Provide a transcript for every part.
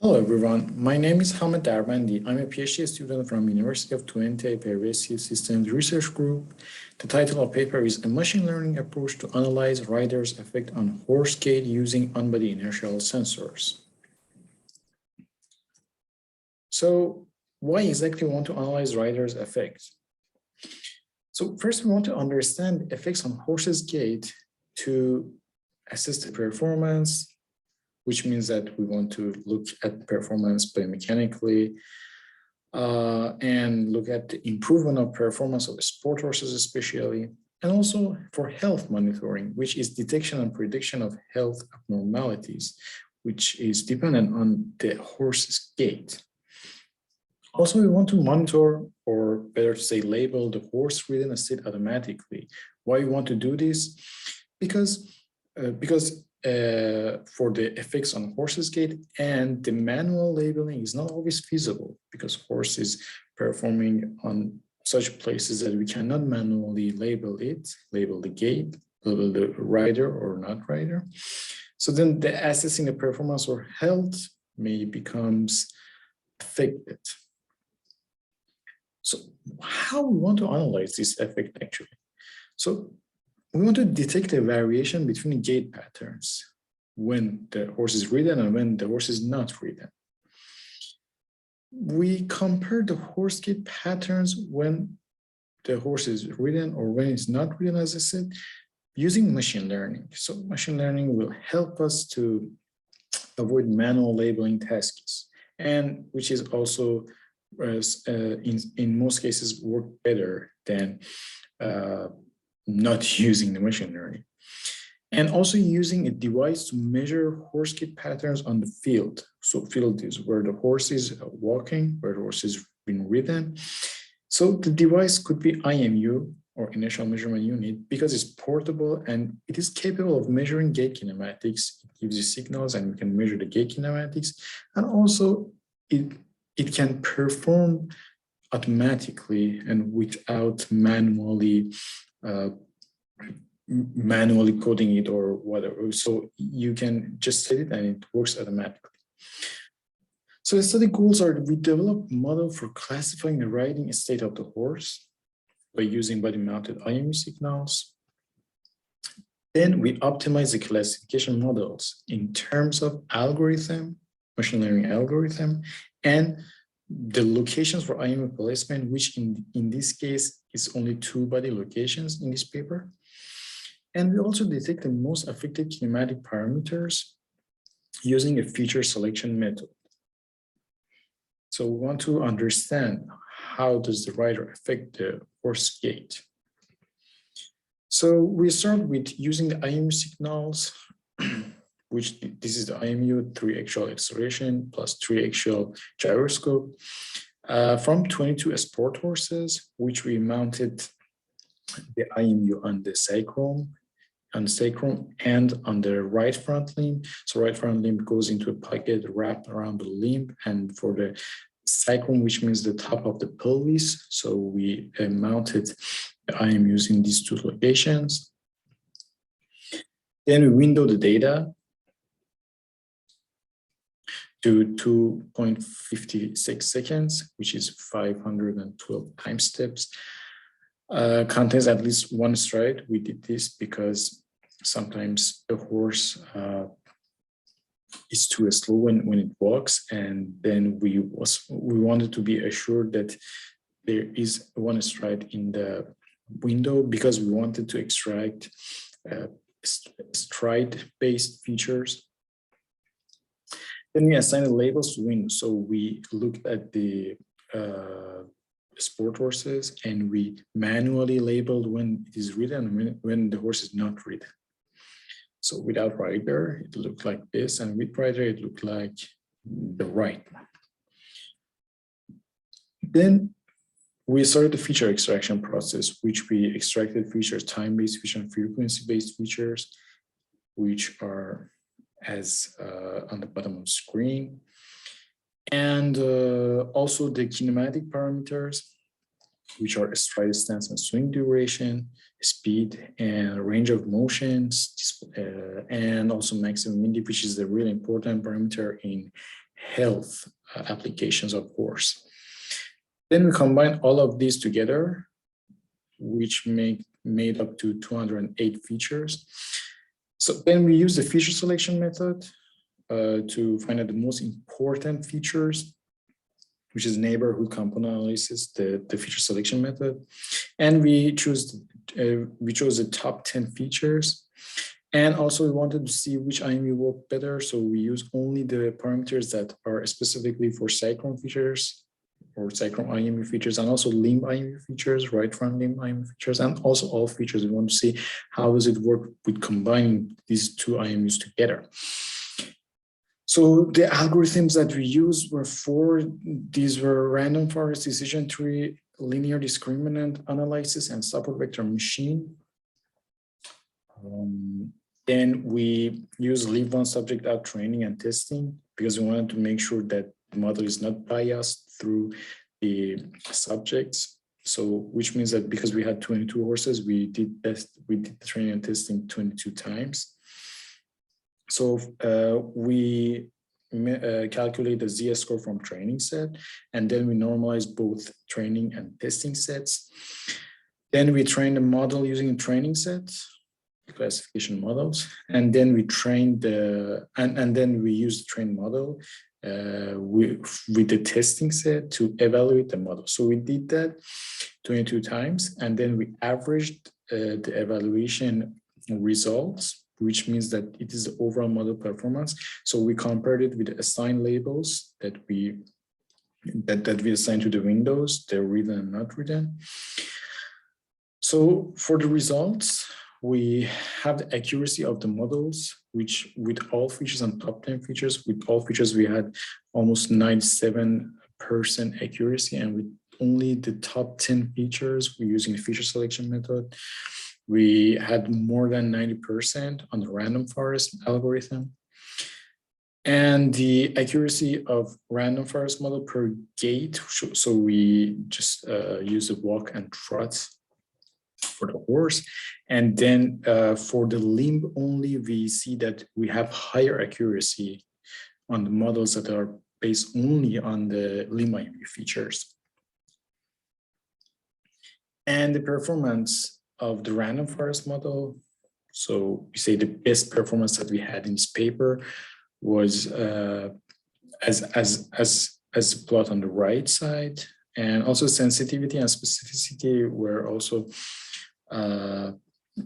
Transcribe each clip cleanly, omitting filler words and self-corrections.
Hello everyone, my name is Hamid Darbandi. I'm a PhD student from University of Twente Pervasive Systems Research Group. The title of paper is A Machine Learning Approach to Analyze Riders' Effect on Horse Gait Using On-Body Inertial Sensors. So why exactly we want to analyze riders' effects? So first we want to understand effects on horses' gait to assess the performance, which means that we want to look at performance biomechanically and look at the improvement of performance of sport horses especially, and also for health monitoring, which is detection and prediction of health abnormalities, which is dependent on the horse's gait. Also, we want to monitor, or better to say label, the horse-ridden state automatically. Why we want to do this? Because for the effects on horses' gait, and the manual labeling is not always feasible because horse is performing on such places that we cannot manually label it, label the gait, label the rider or not rider. So then the assessing the performance or health may becomes affected. So how we want to analyze this effect actually? So we want to detect a variation between gait patterns when the horse is ridden and when the horse is not ridden. We compare the horse gait patterns when the horse is ridden or when it's not ridden, as I said, using machine learning. So machine learning will help us to avoid manual labeling tasks, and which is also in most cases work better than not using the machine learning. And also using a device to measure horse gait patterns on the field. So field is where the horse is walking, where the horse is being ridden. So the device could be IMU, or inertial measurement unit, because it's portable and it is capable of measuring gait kinematics. It gives you signals and you can measure the gait kinematics. And also it can perform automatically and without manually coding it or whatever. So you can just set it and it works automatically. So the study goals are: we develop a model for classifying the riding state of the horse by using body-mounted IMU signals. Then we optimize the classification models in terms of algorithm, machine learning algorithm, and the locations for IMU placement, which in this case is only 2 body locations in this paper. And we also detect the most affected kinematic parameters using a feature selection method. So we want to understand how does the rider affect the horse gait. So we start with using the IMU signals, which this is the IMU 3-axial acceleration plus 3-axial gyroscope from 22 sport horses, which we mounted the IMU on the sacrum and on the right front limb. So right front limb goes into a pocket wrapped around the limb, and for the sacrum, which means the top of the pelvis. So we mounted the IMUs in these 2 locations. Then we window the data to 2.56 seconds, which is 512 time steps. Contains at least 1 stride. We did this because sometimes the horse is too slow when it walks, and then we wanted to be assured that there is 1 stride in the window, because we wanted to extract stride-based features. Then we assigned the labels to window. So we looked at the sport horses and we manually labeled when it is ridden and when the horse is not ridden. So without rider, it looked like this, and with rider, it looked like the right one. Then we started the feature extraction process, which we extracted features, time-based features and frequency-based features, which are as on the bottom of the screen. And also the kinematic parameters, which are stride stance and swing duration, speed and range of motions, and also maximum wind, which is the really important parameter in health applications of horse. Then we combine all of these together, which made up to 208 features. So then we use the feature selection method to find out the most important features, which is neighborhood component analysis, the feature selection method. And we chose the top 10 features. And also we wanted to see which IMU work better. So we use only the parameters that are specifically for cyclone features or cyclone IMU features, and also limb IMU features, right front limb IMU features, and also all features. We want to see how does it work with combining these two IMUs together. So the algorithms that we used were four. These were random forest decision tree, linear discriminant analysis, and support vector machine. Then we use leave one subject out training and testing because we wanted to make sure that the model is not biased through the subjects. So which means that because we had 22 horses, we did the training and testing 22 times. So we calculate the z-score from training set, and then we normalize both training and testing sets. Then we train the model using a training set, classification models, and then we train and then we use the trained model with the testing set to evaluate the model. So we did that 22 times, and then we averaged the evaluation results, which means that it is the overall model performance. So we compared it with the assigned labels that we assign to the windows, they're written and not written. So for the results, we have the accuracy of the models, which with all features and top 10 features, with all features, we had almost 97% accuracy, and with only the top 10 features, we're using the feature selection method, we had more than 90% on the random forest algorithm. And the accuracy of random forest model per gait, so we just use a walk and trot for the horse. And then for the limb only, we see that we have higher accuracy on the models that are based only on the limb IMU features. And the performance of the random forest model, so we say the best performance that we had in this paper was as plot on the right side, and also sensitivity and specificity were also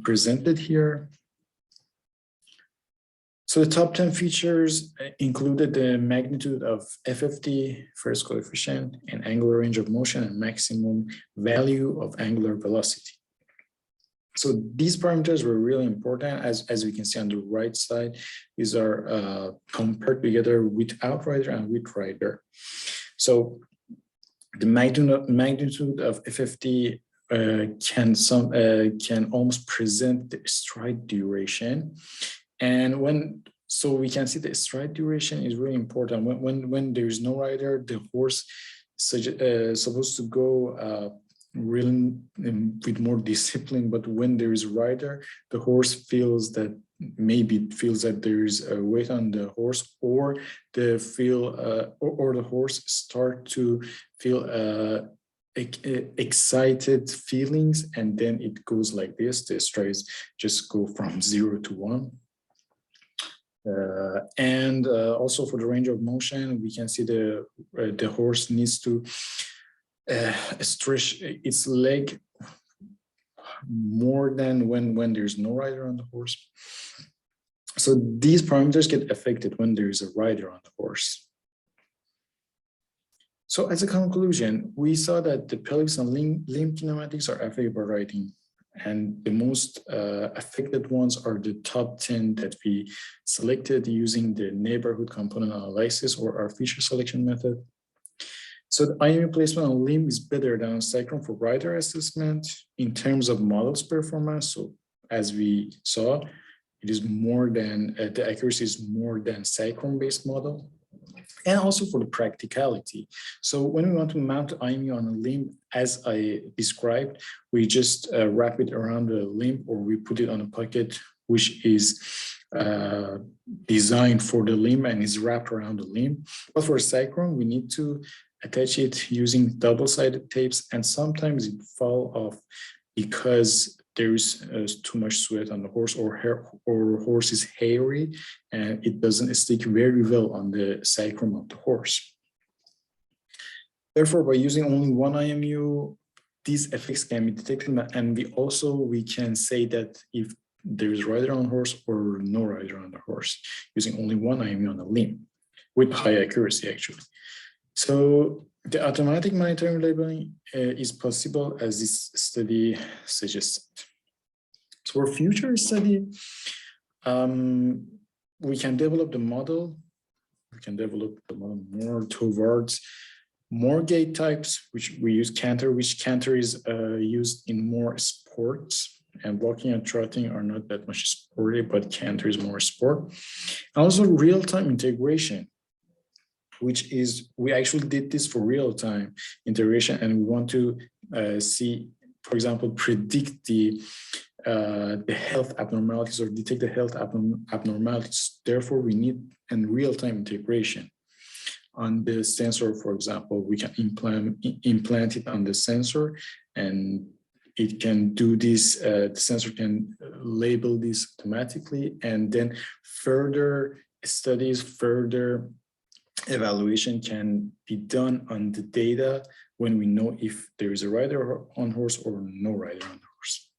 presented here. So the top 10 features included the magnitude of FFT, first coefficient, and angular range of motion, and maximum value of angular velocity. So these parameters were really important, as we can see on the right side. These are compared together without rider and with rider. So the magnitude of FFT can almost present the stride duration, and so we can see the stride duration is really important. When there is no rider, the horse is supposed to go really with more discipline, but when there is a rider, the horse feels that there is a weight on the horse, or the horse start to feel excited feelings, and then it goes like this. The strides just go from 0 to 1. And also for the range of motion, we can see the horse needs to stretch its leg more than when there's no rider on the horse. So these parameters get affected when there is a rider on the horse. So as a conclusion, we saw that the pelvis and limb kinematics are affected by riding, and the most affected ones are the top 10 that we selected using the neighborhood component analysis or our feature selection method. So the IMU placement on limb is better than on cyclone for rider assessment in terms of models performance. So as we saw, it is more than, the accuracy is more than cyclone-based model. And also for the practicality. So when we want to mount IMU on a limb, as I described, we just wrap it around the limb, or we put it on a pocket, which is designed for the limb and is wrapped around the limb. But for sacrum, we need to attach it using double-sided tapes, and sometimes it fall off because there is too much sweat on the horse, or horse is hairy and it doesn't stick very well on the sacrum of the horse. Therefore, by using only one IMU, these effects can be detected, and we can say that if there is rider on horse or no rider on the horse, using only one IMU on the limb with high accuracy, actually. So the automatic monitoring labeling is possible, as this study suggested. So for future study, we can develop the model. We can develop the model more towards more gait types, which we use canter, which canter is used in more sports, and walking and trotting are not that much sporty, but canter is more sport. And also real-time integration, which is, we actually did this for real-time integration, and we want to see, for example, predict the health abnormalities or detect the health abnormalities. Therefore, we need a real-time integration on the sensor. For example, we can implant it on the sensor, and it can do this. The sensor can label this automatically, and then further studies, further evaluation can be done on the data when we know if there is a rider on horse or no rider on horse.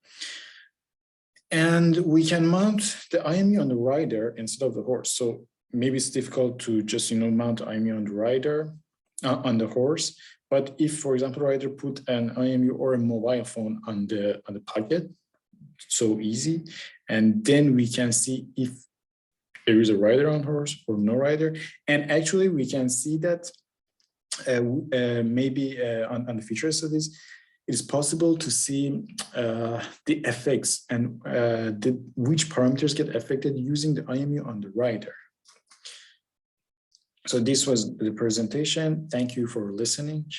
And we can mount the IMU on the rider instead of the horse. So maybe it's difficult to just mount IMU on the rider, on the horse. But if, for example, rider put an IMU or a mobile phone on the pocket, so easy, and then we can see if there is a rider on horse or no rider. And actually, we can see that maybe on the future studies, it is possible to see the effects and which parameters get affected using the IMU on the rider. So this was the presentation. Thank you for listening.